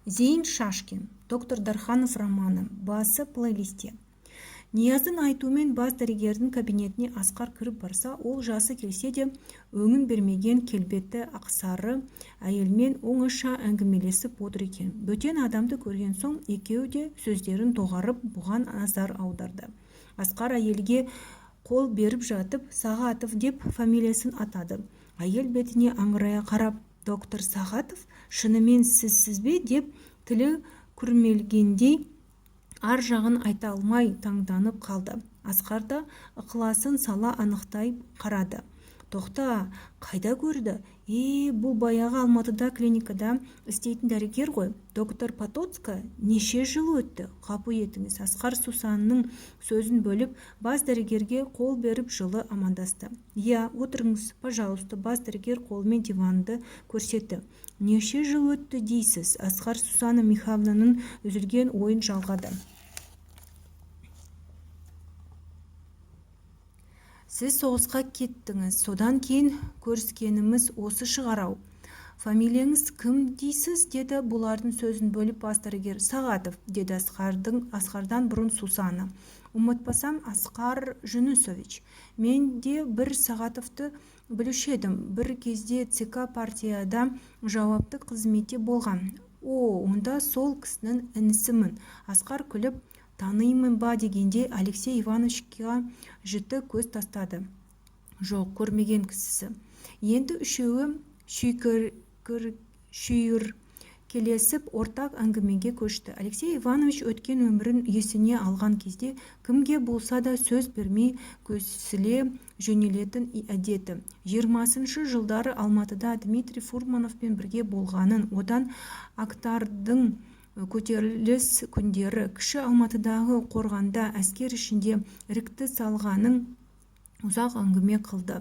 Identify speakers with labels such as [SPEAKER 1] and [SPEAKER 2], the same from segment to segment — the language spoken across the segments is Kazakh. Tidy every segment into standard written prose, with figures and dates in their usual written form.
[SPEAKER 1] Зейн Шашкин, доктор Дарханов романы, басы плейлистте. Нияздың айтуымен бас дәрігердің кабинетіне Асқар кіріп барса, ол жасы келсе де өңін бермеген келбетті ақсары әйелмен оңаша әңгімелесіп отыр екен. Бөтен адамды көрген соң екеуі де сөздерін доғарып бұған назар аударды. Асқар әйелге қол беріп жатып, Сағатов деп фамилиясын атады. Әйел бетіне аңырая қарап, доктор Сағатов, шынымен сізсіз бе деп тілі күрмелгендей ар жағын айта алмай таңданып қалды. Асқар да ықыласын сала анықтай қарады. Тоқта, қайда көрді? Бұл баяғы Алматыда клиникада істейтін дәрігер ғой. Доктор Потоцка неше жыл өтті? Қапы етіңіз. Асқар Сусанның сөзін бөліп, бас дәрігерге қол беріп жылы амандасты. Отырыңыз, пожалуйста, бас дәрігер қолымен диванды көрсетті. Неше жыл өтті дейсіз? Асқар Сусана Михайловнаның үзілген ойын жалғады. Сіз соғысқа кеттіңіз, содан кейін көріскеніміз осы шығарау. Фамилияңыз кім дейсіз? Деді бұлардың сөзін бөліп бас дәрігер. Сағатов, деді Асқардан бұрын Сусана. Ұмытпасам, Асқар Жүнісович. Мен де бір Сағатовты білуші едім. Бір кезде ЦК партияда жауапты қызметте болған. Онда сол кісінің інісімін. Асқар күліп, танимын ба дегенде Алексей Ивановичке жіті көз тастады. Жоқ, көрмеген кісісі. Енді үшеуі шүйіркелесіп ортақ әңгімеге көшті. Алексей Иванович өткен өмірін есіне алған кезде кімге болса да сөз бермей көсіле жөнелетін әдеті. 20-шы жылдары Алматыда Дмитрий Фурмановпен бірге болғанын, одан ақтардың көтеріліс күндері кіші Алматыдағы қорғанда әскер ішінде ірікті салғанын ұзақ әңгіме қылды.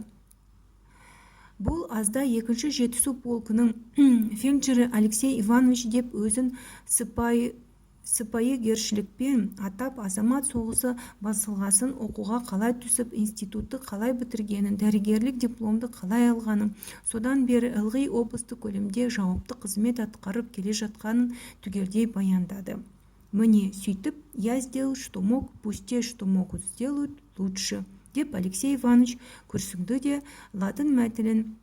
[SPEAKER 1] Бұл азда 2-ші жетісу полкының фельдшері Алексей Иванович деп өзін сыпайы гершілікпен атап, азамат соғысы басылғасын, оқуға қалай түсіп, институтты қалай бітіргенін, дәрігерлік дипломды қалай алғанын, содан бері ылғи облыстық көлемде жауапты қызмет атқарып келе жатқанын түгелдей баяндады. Міне, сөйтіп, я сделал, что мог, пусть те, что могут, сделают лучше, деп Алексей Иванович күрсінді де латын мәтілін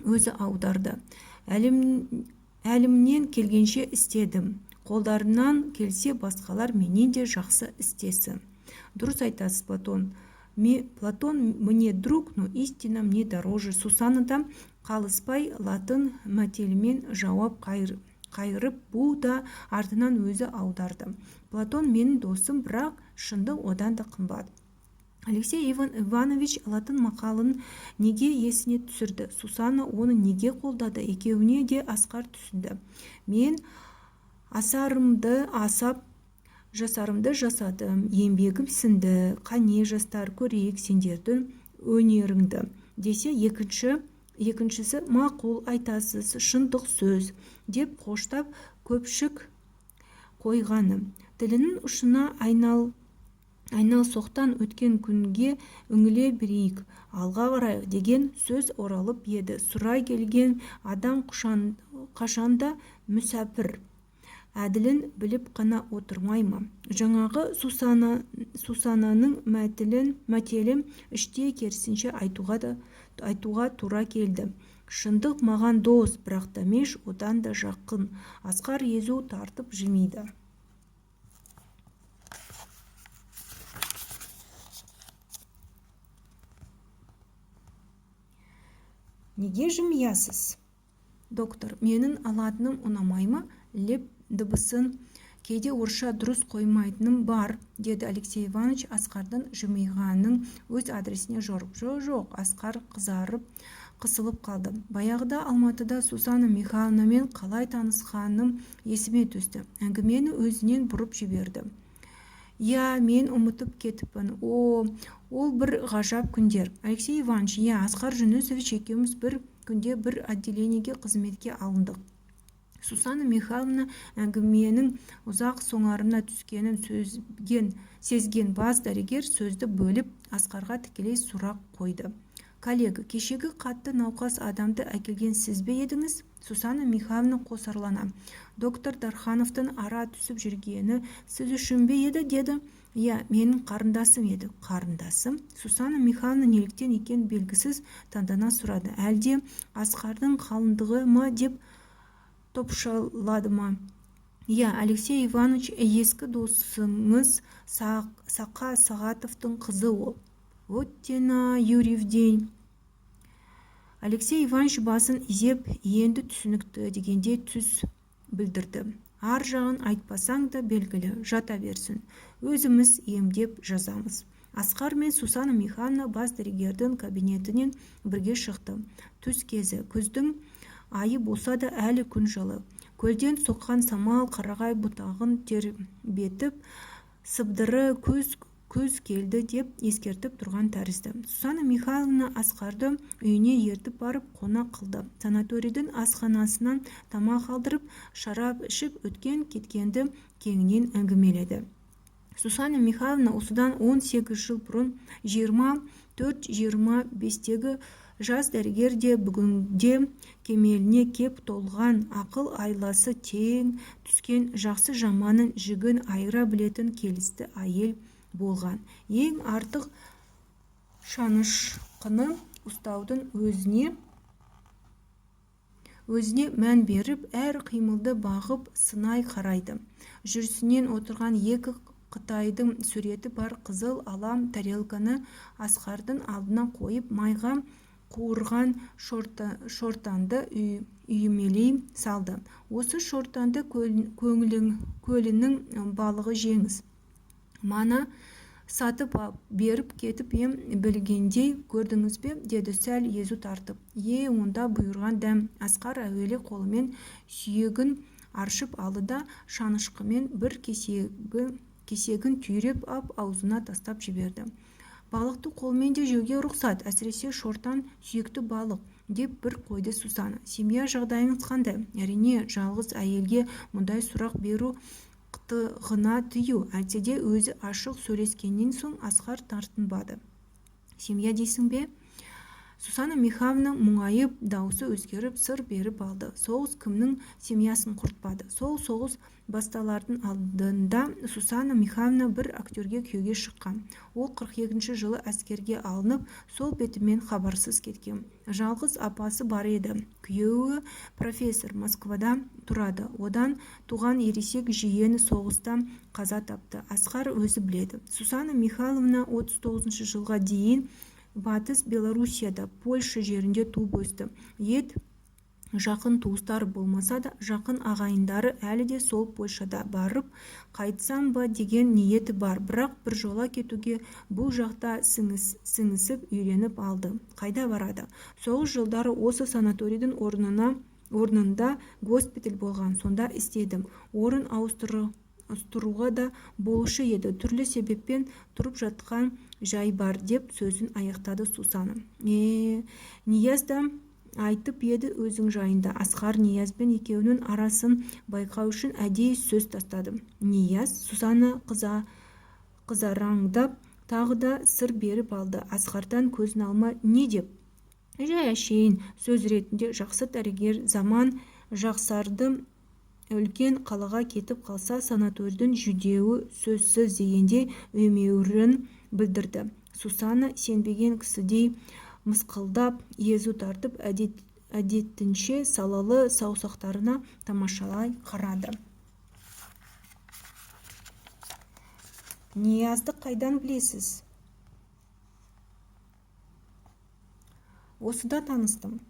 [SPEAKER 1] өзі аударды. Әлімнен келгенше істедім. Қолдарынан келсе басқалар менен де жақсы істесін. Дұрыс айтасыз, Платон. Платон мне друг, но истина мне дороже. Сусанадан қалыспай латын мәтелімен жауап қайырып, бұл да артынан өзі аударды. Платон менің досым, бірақ шындық одан да қымбат. Алексей Иванович латын мақалын неге есіне түсірді? Сусана оны неге қолдады? Екеуіне де Асқар түсінді. Мен асарымды асап, жасарымды жасадым, еңбегім сінді, қане жастар, көрейік сендердің өнеріңді. Десе екіншісі мақұл айтасыз, шындық сөз, деп қоштап көпшік қойғаны. Тілінің ұшына айналсоқтан өткен күнге үңіле берейік, алға қарайық деген сөз оралып еді. Сұрай келген адам қашанда мүсәпір. Әділін біліп қана отырмай ма? Жаңағы Сусананың мәтелін іште керісінше айтуға тура келді. Шындық маған дос, бірақ дәмеш одан да жақын. Асқар езу тартып жымиды. Неге жымиясыз? Доктор, менің алатыным ұнамай ма? Леп дыбысын кейде орысша дұрыс қоймайтыным бар, деді Алексей Иванович Асқардың жымиғанын өз адресіне жорып. Жоқ, Асқар қызарып қысылып қалды. Баяғыда Алматыда Сусана Михайловнамен қалай танысқаным есіме түсті. Әңгімені өзінен бұрып жіберді. Мен ұмытып кетіппін. Ол бір ғажап күндер. Алексей Иванович, Асқар Жүнісович екеуміз бір күнде бір отделениеге қызметке алындық. Сусана Михайловна әңгіменің ұзақ соңарына түскенін сезген бас дәрігер сөзді бөліп Асқарға тікелей сұрақ қойды. коллега, кешегі қатты науқас адамды әкелген сіз бе едіңіз? Сусана Михайловна қосарлана. Доктор Дархановтың ара түсіп жүргені сіз үшін бе еді, деді. Иә, менің қарындасым еді. Қарындасым? Сусана Михайловна неліктен екен белгісіз таңдана сұрады. Әлде Асқардың қалыңдығы ма деп топшылады ма? Иә, Алексей Иванович, ескі досыңыз Сақа Сағатовтың қызы ол. Оттена Юрьевден. Алексей Иванович басын изеп, енді түсінікті дегенде түс білдірді. Ар жағын айтпасаң да белгілі, жата берсін. Өзіміз емдеп жазамыз. Асқар мен Сусана Михайловна бас дәрігердің кабинетінен бірге шықты. Түс кезі, күздің айы болса да әлі күн жылы. Көлден соққан самал қарағай бұтағын тербетіп, сыбдыры көз келді деп ескертіп тұрған тәрізді. Сусана Михайловна Асқарды үйіне ертіп барып қонақ қылды. Санаторийдің асханасынан тамақ алдырып, шарап ішіп өткен кеткенді кеңінен әңгімеледі. Сусана Михайловна осыдан 18 жыл бұрын 24-25-тегі жас дәрігер де бүгінде кемеліне кеп толған, ақыл айласы тең түскен, жақсы жаманын жігін айыра білетін келісті әйел болған. Ең артық шанышқыны ұстаудың өзіне мән беріп, әр қимылды бағып сынай қарайды. Жүрісінен отырған екі Қытайдың суреті бар қызыл алам тарелканы Асқардың алдына қойып, майға қуырған шортанды үймелей салды. Осы шортанды көлінің балығы жеңіз. Мана сатып беріп кетіп ем білгендей көрдіңіз бе, деді сәл езу тартып. Онда бұйырған дәм. Асқар әуелі қолымен сүйегін аршып алды да шанышқымен бір кесегін түйреп ап аузына тастап жіберді. Балықты қолмен де жеуге рұқсат, әсіресе шортан сүйекті балық, деп бір қойды Сусана. Семья жағдайыңыз қандай? Әрине, жалғыз әйелге мұндай сұрақ беру қытығына тыю. Әйтсе де өзі ашық сөйлескеннен соң Асқар тартынбады. Семья дейсің бе? Сусана Михайловна мұңайып, даусы өзгеріп, сыр беріп алды. Соғыс кімнің семьясын құртпады? Сол соғыс басталардың алдында Сусана Михайловна бір актерге күйеуге шыққан. Ол 42 жылы әскерге алынып, сол бетімен хабарсыз кеткен. Жалғыз апасы бар еді. Күйеуі профессор, Москвада тұрады. Одан туған ересек жиені соғыста қаза тапты. Асқар өзі біледі. Сусана Михайловна 39 жылға дейін Батыс Белоруссияда, Польша жерінде туып өсті. Жақын туыстар болмаса да, жақын ағайындары әлі де сол Польшада барып қайтсам ба деген ниеті бар. Бірақ бір жола кетуге бұл жақта сіңісіп үйреніп алды. Қайда барады? Соғыс жылдары осы санаторийдің орнында госпиталь болған, сонда істедім. Орын ауыстыруға да болушы еді. Түрлі себеппен тұрып жатқан жай бар, деп сөзін аяқтады Сусана. Ниязда айтып еді өзің жайында. Асқар Ниязбен екеуінің арасын байқау үшін әдейі сөз тастады. Нияз? Сусана қызараңдап тағы да сыр беріп алды. Асқардан көзін алма, не деп? Жай әшейін сөз ретінде, жақсы дәрігер, заман жақсарды, үлкен қалаға кетіп қалса санаторийдің жүдеуі сөзсіз дегенде өмеурін білдірді. Сусана сенбеген кісідей мысқылдап, езу тартып, әдетінше салалы саусақтарына тамашалай қарады. Ниязды қайдан білесіз? Осыда таныстым.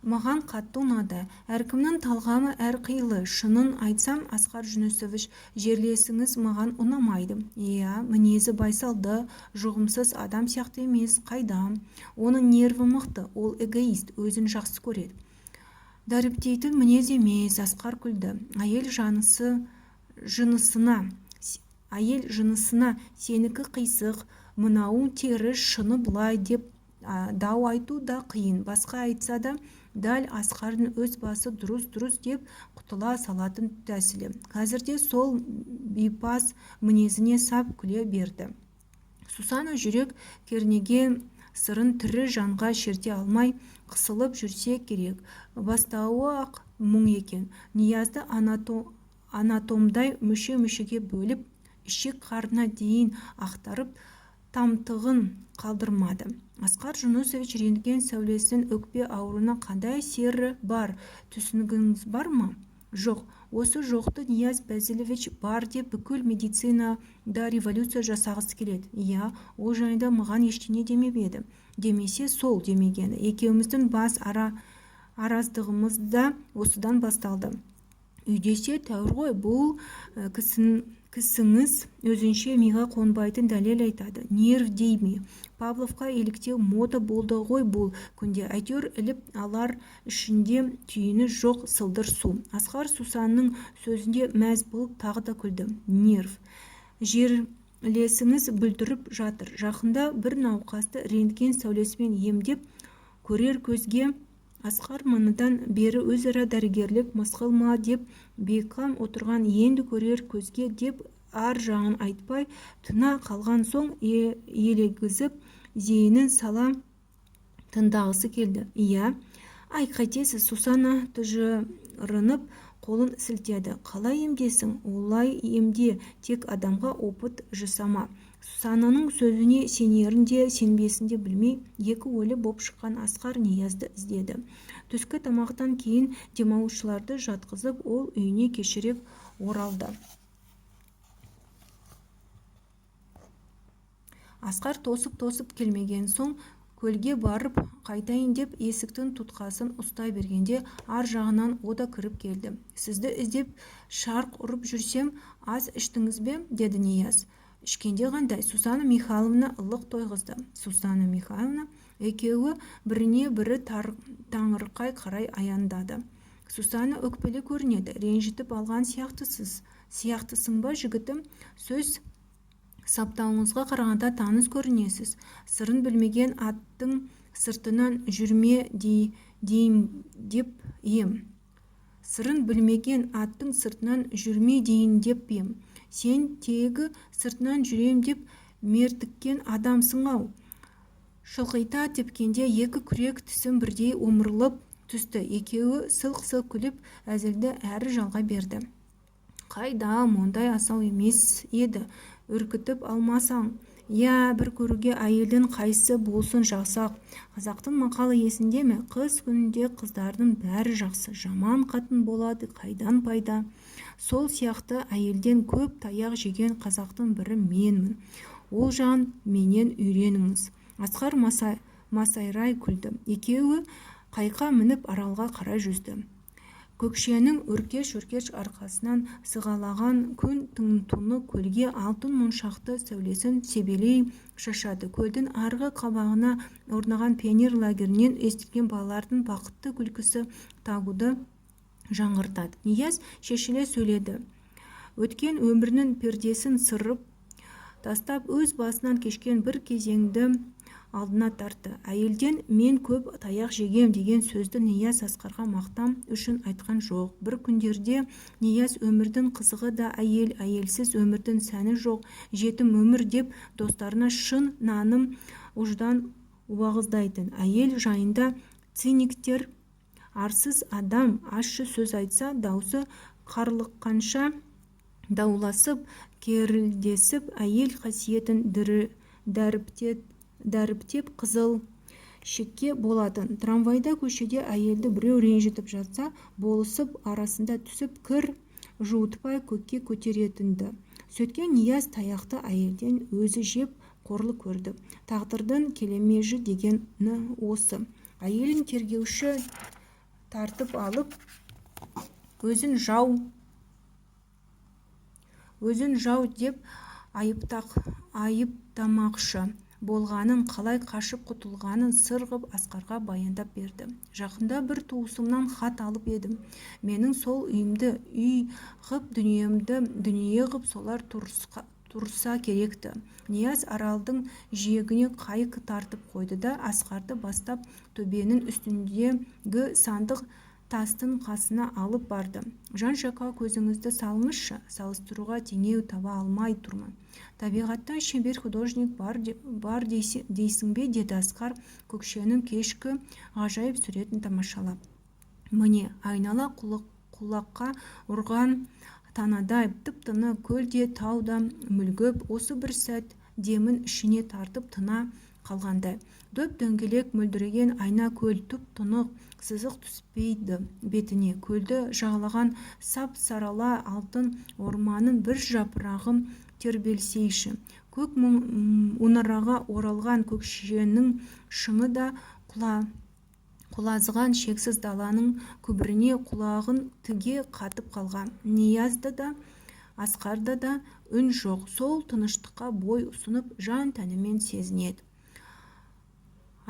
[SPEAKER 1] Маған қатты ұнады. Әркімнің талғамы әрқилы. Шынын айтсам, Асқар Жүнісович, жерлесіңіз маған ұнамайды. Мінезі байсалды, жұғымсыз адам сияқты емес. Қайдам? Оның нерві мықты, ол эгоист, өзін жақсы көреді. Дәріптейтін мінез емес. Асқар күлді. Әйел жынысына сенікі қисық, мынауың теріс, шыны бұлай деп дау айту да қиын. Басқа айтса да, дәл Асқардың өз басы дұрыс деп құтыла салатын тәсілі. Қазірде сол бейпас мінезіне сап күле берді. Сусана жүрек кернеген сырын тірі жанға шерте алмай қысылып жүрсе керек. Бастауы ақ мұң екен. Ниязды анатомдай мүше-мүшеге бөліп, ішек қарына дейін ақтарып, тамтығын қалдырмады. Асқар Жүнісович рентген сәулесін өкпе ауруына қандай сері бар, түсінігіңіз бар ма? Жоқ, осы жоқты Нияз Бәзілович бар деп бүкіл медицинада революция жасағысы келеді. Иә, ол жайында маған ештеңе демеп еді. Демесе сол демегені. Екеуміздің бас араздығымыз да осыдан басталды. Үйдесе тәуір ғой, бұл кісіңіз өзінше миға қонбайтын дәлел айтады. Нерв дей ме? Павловқа еліктеу мода болды ғой бұл күнде. Әйтеуір іліп алар ішінде түйіні жоқ сылдыр су. Асқар Сусанның сөзінде мәз болып тағы да күлді. Нерв. Жерлесіңіз бүлдіріп жатыр. Жақында бір науқасты рентген сәулесімен емдеп көрер көзге. Асқар мұныдан бері өзара дәрігерлік мысқыл ма деп бейқам отырған, енді көрер көзге деп ар жағын айтпай тына қалған соң елегізіп зейінін сала тыңдағысы келді. Иә, ай қайтесіз? Сусана тұжырынып қолын сілтеді. Қалай емдесің? Олай емде, тек адамға опыт жасама. Сусананың сөзіне сенерін де сенбесін де білмей, екі ойлы боп шыққан Асқар Ниязды іздеді. Түскі тамақтан кейін демалушыларды жатқызып, ол үйіне кешірек оралды. Асқар тосып келмеген соң көлге барып қайтайын деп есіктің тұтқасын ұстай бергенде ар жағынан ода кіріп келді. Сізді іздеп шарқ ұрып жүрсем, аз іштіңіз бе? Деді Нияз. Ішкенде қандай? Сусана Михайловна ылық тойғызды. Сусана Михайловна екеуі біріне бірі таңырқай қарай аяндады. Сусана өкпелі көрінеді, ренжітіп алған сияқтысың ба жігітім? Сөз саптауыңызға қарағанда таныс көрінесіз. Сырын білмеген аттың сыртынан жүрме дейін деп ем. Сырын білмеген аттың сыртынан жүрме дейін деп ем. Сен тегі сыртынан жүрем деп мертіккен адамсың-ау. Шылқита тепкенде екі күрек тісім бірдей омырылып түсті. Екеуі сылқ-сылқ күліп әзілді әрі жалға берді. Қайда, ондай асау емес еді, үркітіп алмасаң. Я, бір көруге әйелдің қайсы болсын жақсақ. Қазақтың мақалы есінде ме? Қыз күнінде қыздардың бәрі жақсы, жаман қатын болады, қайдан пайда. Сол сияқты әйелден көп таяқ жеген қазақтың бірі менмін. Ол жағын менен үйреніңіз. Асқар масайрай күлді. Екеуі қайқа мініп аралға қарай жүзді. Көкшенің өркеш-өркеш арқасынан сығалаған күн тұны көлге алтын моншақты сәулесін себелей шашады. Көлдің арғы қабағына орнаған пионер лагерінен естілген балалардың бақытты күлкісі тағуды жаңғыртады. Нияз шешіле сөйледі. Өткен өмірінің пердесін сырып тастап өз басынан кешкен бір кезеңді алдына тартты. Әйелден мен көп таяқ жегем деген сөзді Нияз Асқарға мақтам үшін айтқан жоқ. Бір күндерде Нияз өмірдің қызығы да әйел, әйелсіз өмірдің сәні жоқ, жетім өмір деп достарына шын наным ұждан уағыздайтын. Әйел жайында циниктер арсыз адам ащы сөз айтса, даусы қарлыққанша дауласып, керілдесіп, әйел қасиетін дәріптеп қызыл шекке болатын. Трамвайда, көшеде әйелді біреу ренжітіп жатса, болысып арасында түсіп кір жуытпай көкке көтеретінді. Сөйткен Нияз таяқты әйелден өзі жеп қорлы көрді. Тағдырдың келемежі дегені осы. Әйелін тергеуші тартып алып, өзін жау деп айыптамақшы болғанын, қалай қашып құтылғанын сырғып Асқарға баяндап берді. Жақында бір туысымнан хат алып едім. Менің сол үйімді үй ғып, дүниемді дүние ғып, солар тұрса керекті. Нияз аралдың жиегіне қайық тартып қойды да Асқарды бастап төбенің үстіндегі сандық тастың қасына алып барды. Жан-жаққа көзіңізді салыңызшы, салыстыруға теңеу таба алмай тұрмын. Табиғаттан шебер художник бар дейсің бе, деді Асқар көкшенің кешкі ғажайып суретін тамашалап. Міне, айнала құлаққа ұрған танадай тып-тыны, көл де тау да мүлгіп, осы бір сәт демін ішіне тартып тына қалғандай. Дөп-дөңгелек мөлдіреген айна көл, тұп-тұнық, сызық түспейді бетіне. Көлді жағалаған сап-сарала алтын орманын бір жапырағым тербелсейші. Көк мұнараға оралған көкшенің шыңы да құлазыған шексіз даланың күбіріне құлағын тіге қатып қалған. Ниязда да Асқарда да үн жоқ. Сол тыныштыққа бой ұсынып жан тәнімен сезінеді.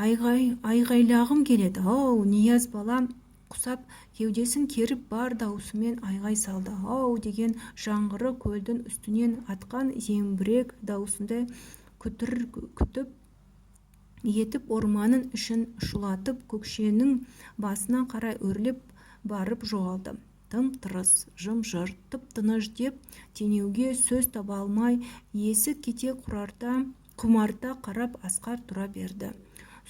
[SPEAKER 1] Айғайлағым келеді. Ау, Нияз бала құсап кеудесін керіп бар даусымен айғай салды. Ау деген жаңғыры көлдің үстінен атқан зеңбірек даусындай күтіп етіп орманын ішін шулатып көкшенің басына қарай өрлеп барып жоғалды. Тым-тырыс, жым-жырт, тып-тыныш деп теңеуге сөз таба алмай, есі кете құмарта қарап Асқар тұра берді.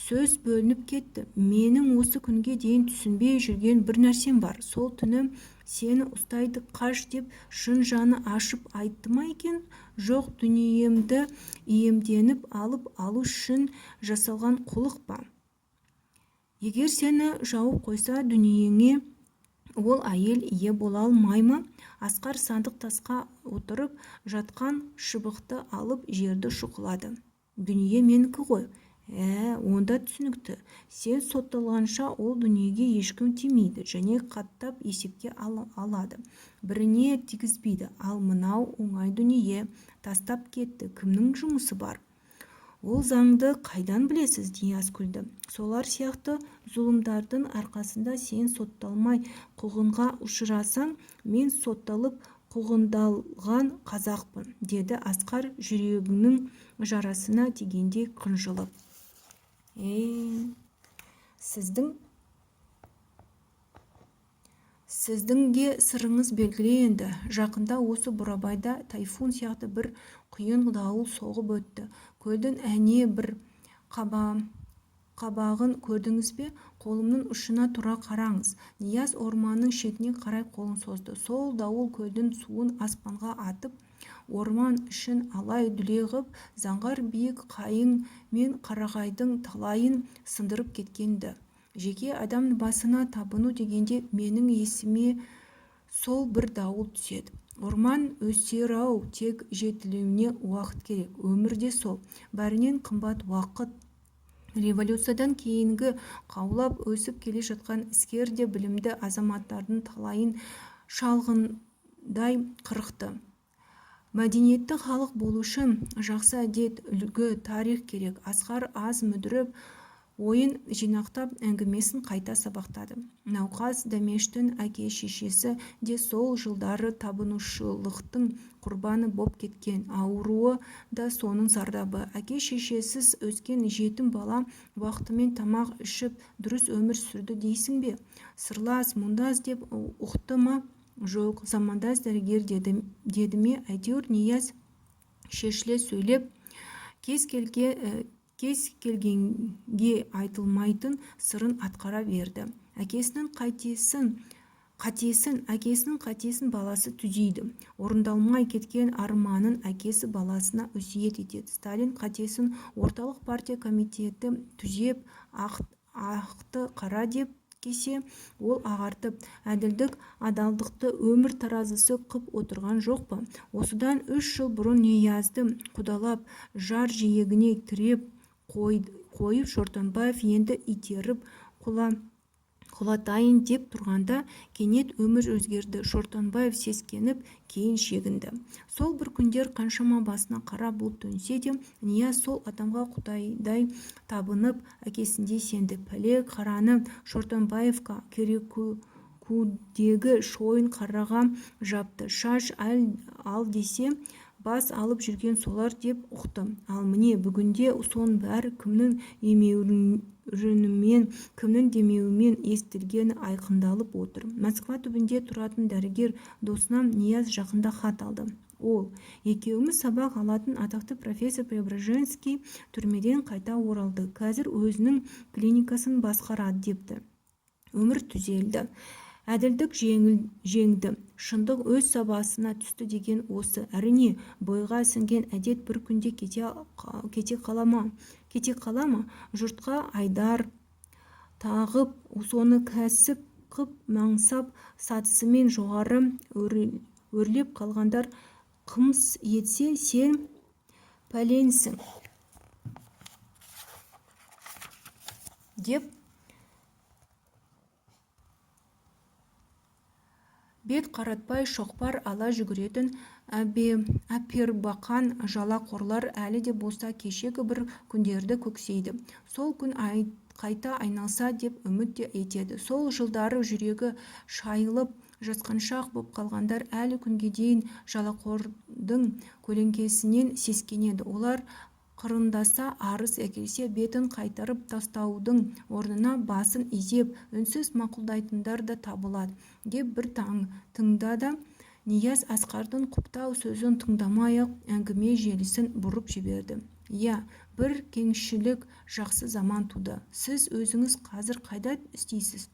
[SPEAKER 1] Сөз бөлініп кетті. Менің осы күнге дейін түсінбей жүрген бір нәрсем бар. Сол түні сені ұстайды қаш деп шын жаны ашып айтты ма екен? Жоқ, дүниемді иемденіп алу үшін жасалған қулық па? Егер сені жауып қойса дүниеңе ол әйел ие бола алмай ма? Асқар сандық тасқа отырып жатқан шыбықты алып жерді шұқылады. Дүние менікі ғой. Онда түсінікті. Сен сотталғанша ол дүниеге ешкім тимейді және қаттап есепке алады. Біріне тигізбейді. Ал мынау оңай дүние. Тастап кетті. Кімнің жұмысы бар? Ол заңды қайдан білесіз? Нияз күлді. Солар сияқты зұлымдардың арқасында сен сотталмай қуғынға ұшырасаң, мен сотталып қуғындалған қазақпын, деді Асқар жүрегінің жарасына тигендей қынжылып. Сіздің сырыңыз белгілі енді. Жақында осы Бурабайда тайфун сияқты бір құйын дауыл соғып өтті. Көлдің әне бір қабағын көрдіңіз бе? Қолымның ұшына тұра қараңыз. Нияз орманның шетіне қарай қолын созды. Сол дауыл көлдің суын аспанға атып, орман ішін алай-дүлей ғып, заңғар биік қайың мен қарағайдың талайын сындырып кеткенді. Жеке адам басына табыну дегенде менің есіме сол бір дауыл түседі. Орман өсер-ау, тек жетілуіне уақыт керек. Өмірде сол. Бәрінен қымбат уақыт. Революциядан кейінгі қаулап өсіп келе жатқан іскер де білімді азаматтардың талайын шалғындай қырықты. Мәдениетті халық болу үшін жақсы әдет, үлгі, тарих керек. Асқар аз мүдіріп, ойын жинақтап әңгімесін қайта сабақтады. Науқас Дәмештің әке-шешесі де сол жылдары табынушылықтың құрбаны боп кеткен. Ауруы да соның зардабы. Әке-шешесіз өскен жетім бала уақытымен тамақ ішіп дұрыс өмір сүрді дейсің бе? Сырлас, мұндас деп ұқты ма? Жоқ, замандас дәрігер деді ме? Әйтеуір Нияз шешіле сөйлеп, кез келгенге айтылмайтын сырын атқара берді. Әкесінің қатесін баласы түзейді. Орындалмай кеткен арманын әкесі баласына өсиет етеді. Сталин қатесін орталық партия комитеті түзеп, ақты қара деп кесе, ол ағартып, әділдік, адалдықты өмір таразысы қып отырған жоқ па? Осыдан 3 жыл бұрын Ниязды қудалап, жар жиегіне тіреп қойып Шортанбаев енді итеріп құлатайын деп тұрғанда кенет өмір өзгерді. Шортанбаев сескеніп, кейін шегінді. Сол бір күндер қаншама басына қара бұлт төнсе де, Нияз сол адамға Құдайдай табынып, әкесінде сенді. Пәле қараны Шортанбаевқа керекудегі шойын қараға жапты. Шаш ал десе, бас алып жүрген солар деп ұқты. Ал міне бүгінде соның бәрі кімнің жөнімен, кімнің демеуімен естілгені айқындалып отыр. Москва түбінде тұратын дәрігер досынан Нияз жақында хат алды. Ол, екеуміз сабақ алатын атақты профессор Преображенский түрмеден қайта оралды. Қазір өзінің клиникасын басқарады депті. Өмір түзелді. Әділдік жеңді. Шындық өз сабасына түсті деген осы. Әрине, бойға сіңген әдет бір күнде кете қала ма? Жұртқа айдар тағып, соны кәсіп қып маңсап сатысымен жоғары өрлеп қалғандар қымс етсе, сен пәленсің деп бет қаратпай шоқпар ала жүгіретін әпербақан жалақорлар әлі де болса кешегі бір күндерді көксейді. Сол күн қайта айналса деп үміт етеді. Сол жылдары жүрегі шайылып жасқаншақ боп қалғандар әлі күнге дейін жалақордың көлеңкесінен сескенеді. Олар қырындаса, арыз әкелсе, бетін қайтарып тастаудың орнына басын изеп, үнсіз мақұлдайтындар да табылады деп бір тыңдады. Нияз Асқардың құптау сөзін тыңдамай-ақ әңгіме желісін бұрып жіберді. Иә, бір кеңшілік жақсы заман туды. Сіз өзіңіз қазір қайда істейсіз?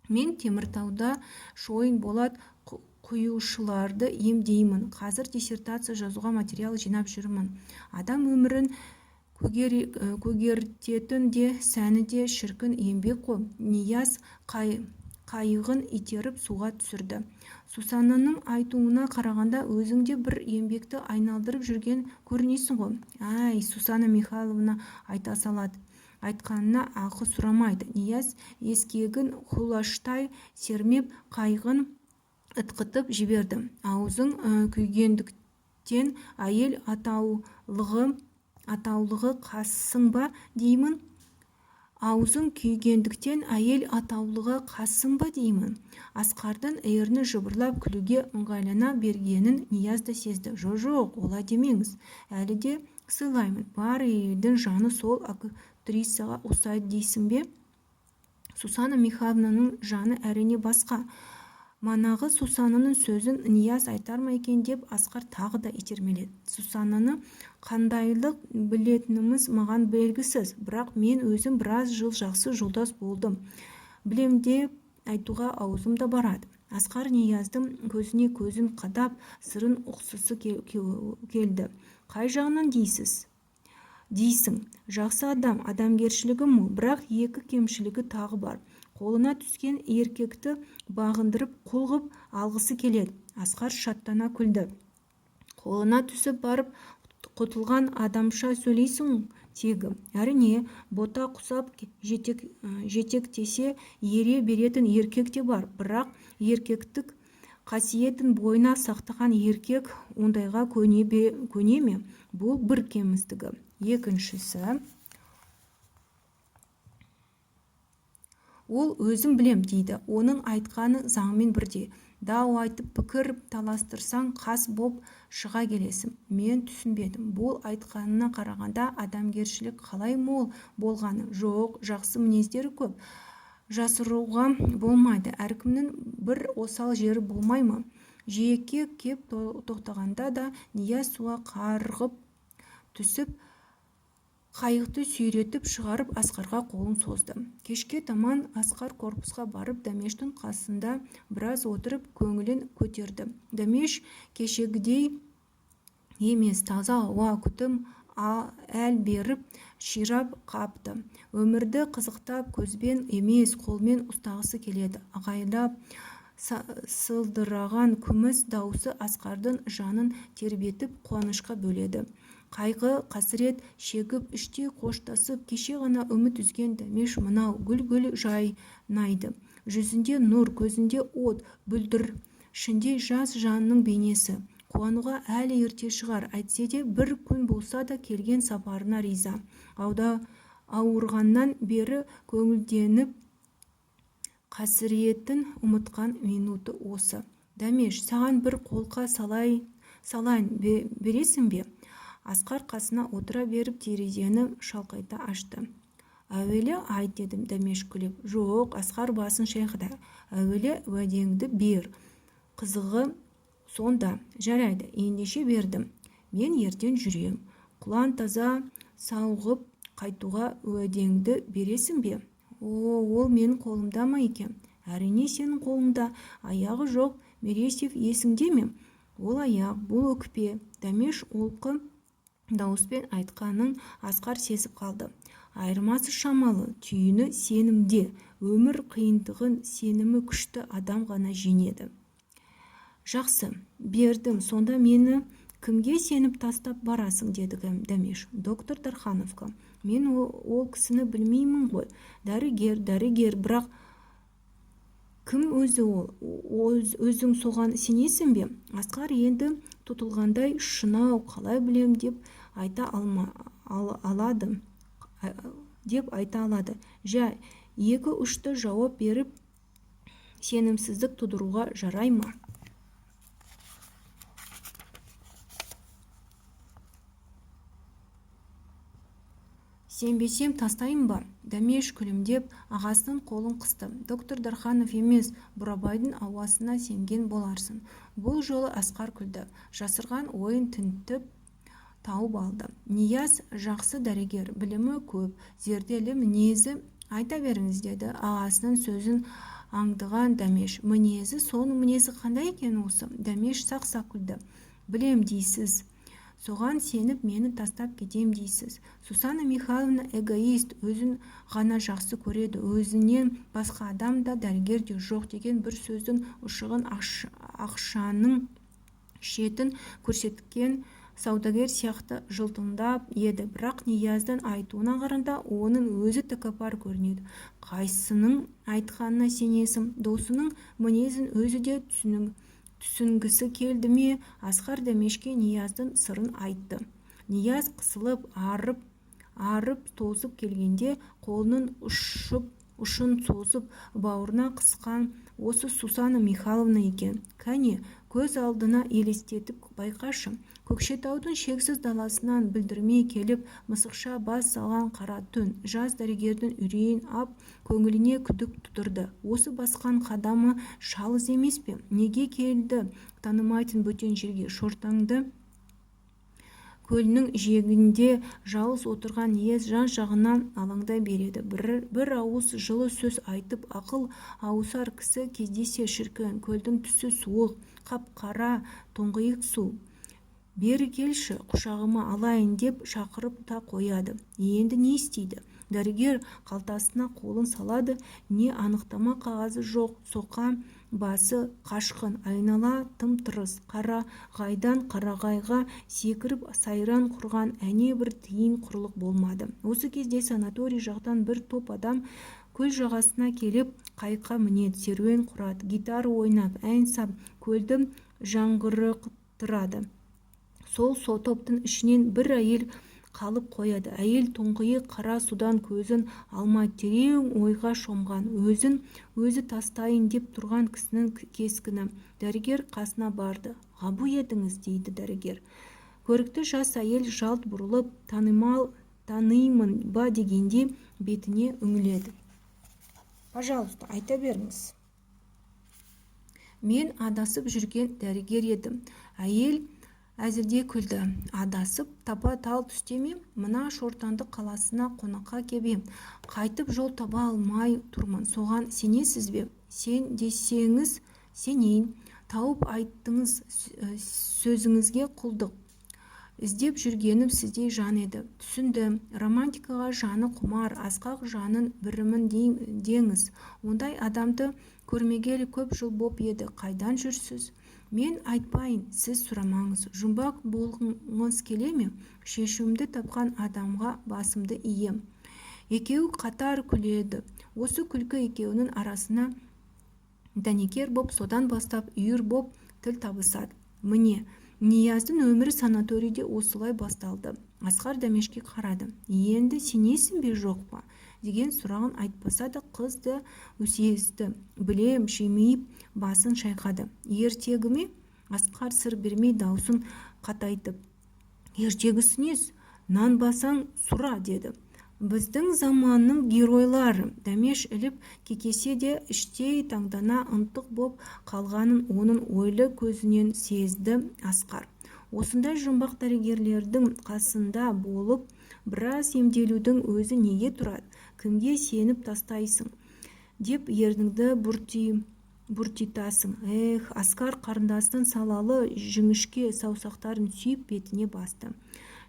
[SPEAKER 1] Мен Теміртауда Шойын Болат құюшыларды емдеймін. Қазір диссертация жазуға материал жинап жүрмін. Адам өмірін көгертетін де сәні де шіркін еңбек қой. Нияз қайығын итеріп суға түсірді. Сусаннаның айтуына қарағанда өзіңде бір еңбекті айналдырып жүрген көрінесің ғой. Ай, Сусанна Михайловна айта салады. Айтқанына ақы сұрамайды. Нияз ескегін хулаштай сермеп қайығын ытқытып жіберді. Аузың күйгендіктен әйел атаулығы қассың ба деймін? Аузың күйгендіктен әйел атаулығы қассың ба деймін? Асқардың ерні жыбырлап күлуге ыңғайлана бергенін Нияз да сезді. Жоқ, олай демеңіз. Әлі де сыйлаймын. Бар әйелдің жаны сол актрисаға ұқсайды дейсің бе? Сусанна Михайловнаның жаны әрине басқа. Манағы Сусаннаның сөзін Нияз айтар ма екен деп Асқар тағы да итермеледі. Сусаннаны қандайлық білетініміз маған белгісіз, бірақ мен өзім біраз жыл жақсы жолдас болдым. Білем деп айтуға аузым да барады. Асқар Нияздың көзіне көзін қадап, сырын ұқсысы келді. Қай жағынан дейсің? Жақсы адам, адамгершілігі мол, бірақ екі кемшілігі тағы бар. Қолына түскен еркекті бағындырып құлғып алғысы келеді. Асқар шаттана күлді. Қолына түсіп барып құтылған адамша сөйлейсің тегі. Әрине, бота құсап жетектесе ере беретін еркек те бар. Бірақ еркектік қасиетін бойына сақтаған еркек ондайға көне ме? Бұл бір кемістігі. Екіншісі, ол өзім білем дейді. Оның айтқаны заңмен бірдей. Дау айтып пікір таластырсаң қас боп шыға келесің. Мен түсінбедім. Бұл айтқанына қарағанда адамгершілік қалай мол болғаны? Жоқ, жақсы мінездері көп. Жасыруға болмайды. Әркімнің бір осал жері болмай ма? Жиекке кеп тоқтағанда да Нияз суға қарғып түсіп, қайықты сүйретіп шығарып Асқарға қолын созды. Кешке таман Асқар корпусқа барып Дәмештің қасында біраз отырып көңілін көтерді. Дәмеш кешегідей емес, таза ауа күтім әл беріп ширап қапты. Өмірді қызықтап көзбен емес қолмен ұстағысы келеді. Ағайлап сылдыраған күміс даусы Асқардың жанын тербетіп қуанышқа бөледі. Қайғы, қасірет шегіп іште қоштасып кеше ғана үміт үзген Дәмеш мынау гүл жайнайды. Жүзінде нұр, көзінде от, бүлдіршіндей жас жанның бейнесі. Қуануға әлі ерте шығар, әйтсе де бір күн болса да келген сапарына риза. Ауырғаннан бері көңілденіп қасіретін ұмытқан минуты осы. Дәмеш, саған бір қолқа салайын бересің бе? Асқар қасына отыра беріп терезені шалқайта ашты. Әуелі айт дедім Дәмеш күліп. Жоқ, Асқар басын шайқады. Әуелі уәдеңді бер. Қызығы сонда. Жарайды, ендеше бердім. Мен ертең жүрем. Құлан таза сауғып қайтуға уәдеңді бересің бе? Ол менің қолымда ма екен? Әрине сенің қолыңда. Аяғы жоқ, Мересьев есіңде ме? Ол аяқ, бұл өкпе. Дәмеш олқы дауыспен айтқанын Асқар сезіп қалды. Айырмасы шамалы, түйіні сенімде. Өмір қиындығын сенімі күшті адам ғана жеңеді. Жақсы, бердім, сонда мені кімге сеніп тастап барасың, деді Дәмеш. Доктор Дархановқа. Мен ол кісіні білмеймін ғой. Дәрігер, бірақ кім өзі ол? Өзің соған сенесің бе? Асқар енді тұтылғандай шынау, қалай білем деп айта алады. Жа, 2-3 жауап беріп сенімсіздік тудыруға жарай ма? Сенбесем тастайын ба? Дәмеш күлімдеп ағасының қолын қысты. Доктор Дарханов емес, Бурабайдың ауасына сенген боларсың. Бұл жолы Асқар күлді. Жасырған ойын тінтіп тауып алды. Нияз жақсы дәрігер, білімі көп, зерделі мінезі. Айта беріңіз, деді ағасының сөзін аңдыған Дәмеш. Мінезі, соның мінезі қандай екен осы? Дәмеш сақ-сақ күлді. Білем дейсіз. Соған сеніп мені тастап кетем дейсіз. Сусана Михайловна эгоист, өзін ғана жақсы көреді. Өзінен басқа адам да дәрігер де жоқ деген бір сөздің ұшығын ақшаның шетін көрсеткен саудагер сияқты жылтыңдап еді. Бірақ Нияздың айтуына қарағанда оның өзі тәкаппар көрінеді. Қайсының айтқанына сенесің? Досының мінезін өзі де түсінгісі келді ме? Асқар Дәмешке Нияздың сырын айтты. Нияз қысылып, арып тозып келгенде қолының ұшын созып бауырына қысқан осы Сусана Михайловна екен. Кәне, көз алдына елестетіп байқашы. Көкшетаудың шексіз даласынан білдірмей келіп, мысықша бас салған қара түн, жас дәрігердің үрейін ап, көңіліне күдік тудырды. Осы басқан қадамы шалыз емес пе? Неге келді танымайтын бөтен жерге? Шортанды көлінің жиегінде жалғыз отырған Нияз жан-жағынан алаңдай береді. Бір ауыз жылы сөз айтып, ақыл ауысар кісі кездесе шіркін. Көлдің түсі суық, қап-қара тоңғиық су. Бері келші, құшағыма алайын деп шақырып та қояды. Енді не істейді? Дәрігер қалтасына қолын салады. Не анықтама қағазы жоқ, соқа басы қашқын, айнала тым-тырыс. Қарағайдан қарағайға секіріп сайран құрған әне бір тиын құрлық болмады. Осы кезде санаторий жақтан бір топ адам көл жағасына келіп қайыққа мінеді, серуен құрады, гитара ойнап, ән сап, көлді жаңғырықтырады. Сол топтың ішінен бір әйел қалып қояды. Әйел тұңғиық қара судан көзін алмай терең ойға шомған. Өзі тастайын деп тұрған кісінің кескіні. Дәрігер қасына барды. Ғабу едіңіз, дейді дәрігер. Көрікті жас әйел жалт бұрылып, танимын ба дегенде бетіне үңіледі. Пожалуйста, айта беріңіз. Мен адасып жүрген дәрігер едім. Әйел әзілде күлді. Адасып, тапа тал түстеме, мына Шортанды қаласына қонаққа кебем. Қайтып жол таба алмай тұрмын. Соған сенесіз бе? Сен десеңіз сенейін. Тауып айттыңыз, сөзіңізге құлдық. Іздеп жүргенім сіздей жан еді. Түсінді. Романтикаға жаны құмар, асқақ жанын бірімін деңіз. Ондай адамды көрмегелі көп жыл боп еді. Қайдан жүрсіз? Мен айтпайын, сіз сұрамаңыз. Жұмбақ болғыңыз келе ме? Шешімді тапқан адамға басымды ием. Екеуі қатар күледі. Осы күлкі екеуінің арасына дәнекер боп, содан бастап үйір боп тіл табысады. Міне, Нияздың өмірі санаторийде осылай басталды. Асқар Дәмешке қарады. Енді сенесің бе жоқ па? Деген сұрағын айтпаса да қызды өсезді. Білем, жемейіп басын шайқады. Ертегі ме? Асқар сыр бермей даусын қатайтып. Ертегісінез, нан басаң сұра, деді. Біздің заманның геройлары дәмеш іліп кекесе де іштей таңдана ынтық боп қалғанын оның ойлы көзінен сезді Асқар. Осындай жұмбақ дәрігерлердің қасында болып біраз емделудің өзі неге тұрады, кімге сеніп тастайсың деп ерніңді бұртитасың. Асқар қарындастың салалы жіңішке саусақтарын сүйіп бетіне басты.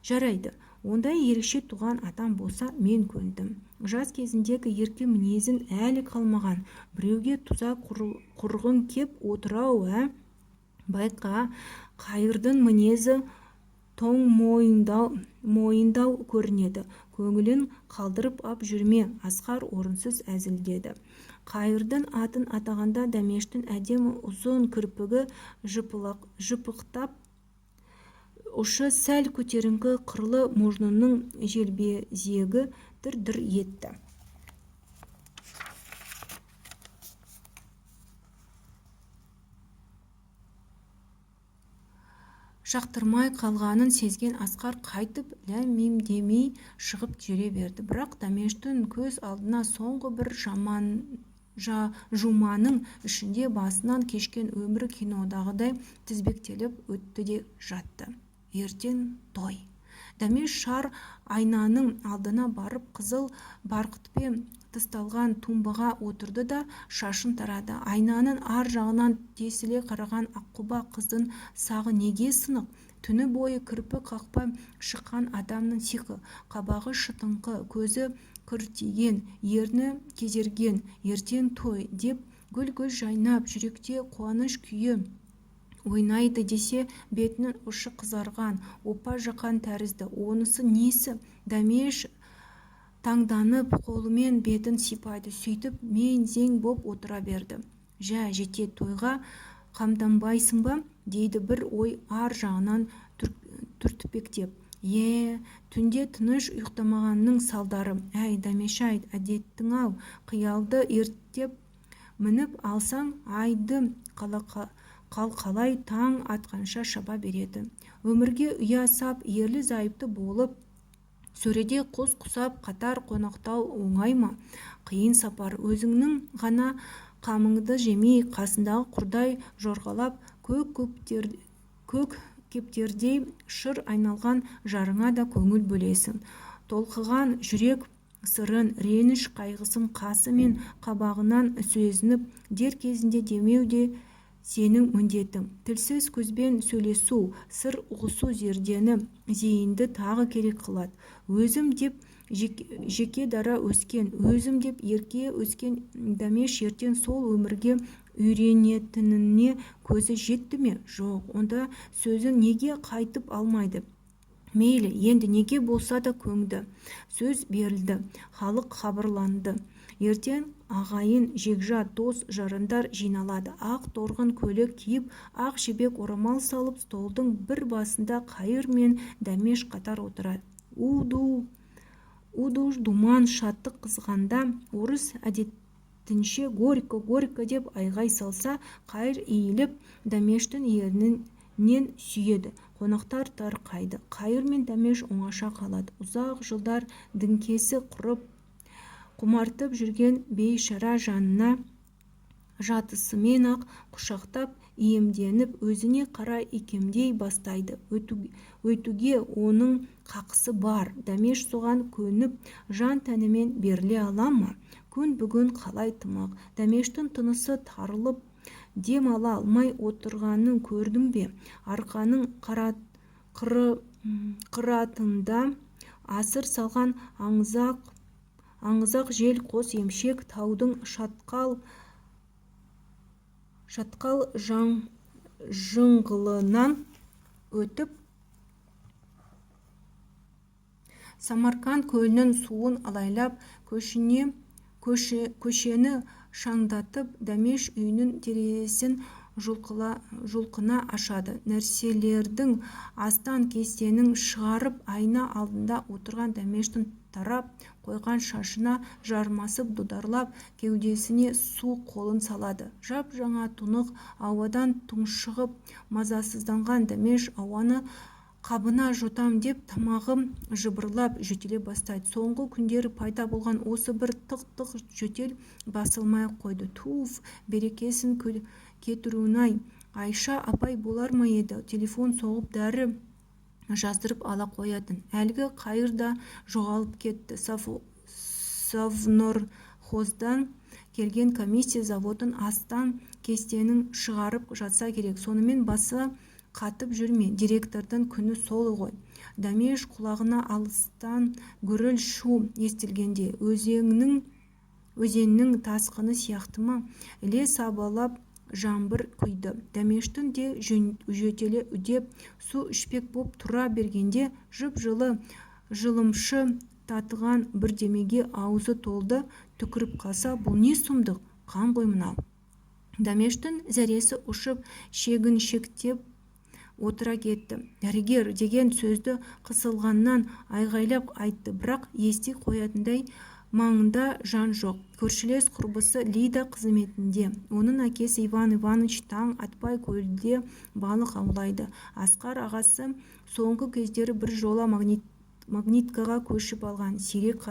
[SPEAKER 1] Жарайды, ондай ерекше туған атам болса мен көндім. Жас кезіндегі ерке мінезін әлі қалмаған, біреуге тұзақ құрғың кеп отырау, байқа, қайырдың мінезі тоң мойындау көрінеді. Көңілін қалдырып ап жүрме, Асқар орынсыз әзілдеді. Қайырдың атын атағанда дәмештің әдемі ұзын кірпігі жыпықтап, ұшы сәл көтеріңкі қырлы мұрнының желбезегі дір-дір етті. Жақтырмай қалғанын сезген Асқар қайтып ләм-мим демей шығып жүре берді. Бірақ дәмештің көз алдына соңғы бір жұманың ішінде басынан кешкен өмірі кинодағыдай тізбектеліп өтті де жатты. Ертең той. Дәмеш шар айнаның алдына барып қызыл барқытпен тысталған тумбаға отырды да шашын тарады. Айнаның ар жағынан тесіле қараған аққұба қыздың сағы неге сынық? Түні бойы кірпік қақпай шыққан адамның сиқы, қабағы шытыңқы, көзі кіртиген, ерні кезерген. Ертең той деп гүл-гүл жайнап, жүректе қуаныш күйі ойнайды десе, бетінің ұшы қызарған, опа жақан тәрізді. Онысы несі? Дәмеш таңданып қолымен бетін сипайды, сөйтіп мен-зең боп отыра берді. Жә, жете, тойға қамданбайсың ба? Дейді бір ой ар жағынан түртпектеп. Түнде тыныш ұйықтамағанның салдары. Әй, Дәмеш-ай, әдеттің-ау, қиялды ерттеп мініп алсаң, айды қалқалай таң атқанша шаба береді. Өмірге ұя сап, ерлі зайыпты болып, сөреде қос құсап қатар қонақтау оңай ма? Қиын сапар. Өзіңнің ғана қамыңды жемей, қасындағы құрдай жорғалап, көк кептердей шыр айналған жарыңа да көңіл бөлесің. Толқыған жүрек сырын, реніш қайғысын қасы мен қабағынан сөзініп, дер кезінде демеу де сенің міндетің. Тілсіз көзбен сөйлесу, сыр ұғысу зердені, зейінді тағы керек қылады. Өзім деп жеке дара өскен, өзім деп ерке өскен Дәмеш ертең сол өмірге үйренетініне көзі жетті ме? Жоқ, онда сөзін неге қайтып алмайды? Мейлі, енді неге болса да көнді. Сөз берілді, халық хабарланды. Ертең ағайын, жекжат, дос, жарандар жиналады. Ақ торғын көйлек киіп, ақ жібек орамал салып, столдың бір басында Қайыр мен Дәмеш қатар отырады. Уду думан шаттық қызғанда, орыс әдетінше горько деп айғай салса, Қайыр иіліп Дәмештің ернінен сүйеді. Қонақтар тарқайды. Қайыр мен Дәмеш оңаша қалады. Ұзақ жылдар діңкесі құрып құмартып жүрген бейшара жанына жатысымен-ақ құшақтап, иемденіп, өзіне қарай икемдей бастайды. Өйтуге оның қақысы бар. Дәмеш соған көніп, жан тәнімен беріле ала ма? Күн бүгін қалай тымақ. Дәмештің тынысы тарылып, дем ала алмай отырғанын көрдің бе? Арқаның қыратында асыр салған аңызақ жел қос емшек таудың шатқал жыңғылынан өтіп, Самарқанд көлінің суын алайлап, көшені шаңдатып, Дәмеш үйінің терезесін жұлқына ашады. Нәрселердің астан кестенің шығарып, айна алдында отырған Дәмештің тарап қойған шашына жармасып дударлап, кеудесіне су қолын салады. Жап жаңа тұнық ауадан тұншығып, мазасызданған Дәмеш ауаны қабына жұтам деп тамағым жыбырлап жөтеле бастайды. Соңғы күндері пайда болған осы бір тық-тық жөтел басылмай қойды. Туф, берекесін кетіруін-ай. Айша апай болар ма еді? Телефон соғып дәрі жаздырып ала қоятын. Әлгі қайыр да жоғалып кетті. Совнорхоздан келген комиссия заводын астан кестенің шығарып жатса керек. Сонымен басы қатып жүрме, директордың күні сол ғой. Дәмеш құлағына алыстан гүріл шу естілгенде өзеннің тасқыны сияқты ма? Іле сабалап жаңбыр құйды. Дәмештің де жөтелі үдеп су ішпек боп тұра бергенде жып-жылы жылымшы татыған бірдемеге аузы толды. Түкіріп қалса, бұл не сұмдық? Қан ғой мынау. Дәмештің зәресі ұшып шегіншектеп отыра кетті. Дәрігер деген сөзді қысылғаннан айғайлап айтты, бірақ ести қоятындай маңында жан жоқ. Көршілес құрбысы Лида қызметінде. Оның әкесі Иван Иванович таң атпай көлде балық аулайды. Асқар ағасы соңғы кездері бір жола магниткаға көшіп алған. Сирек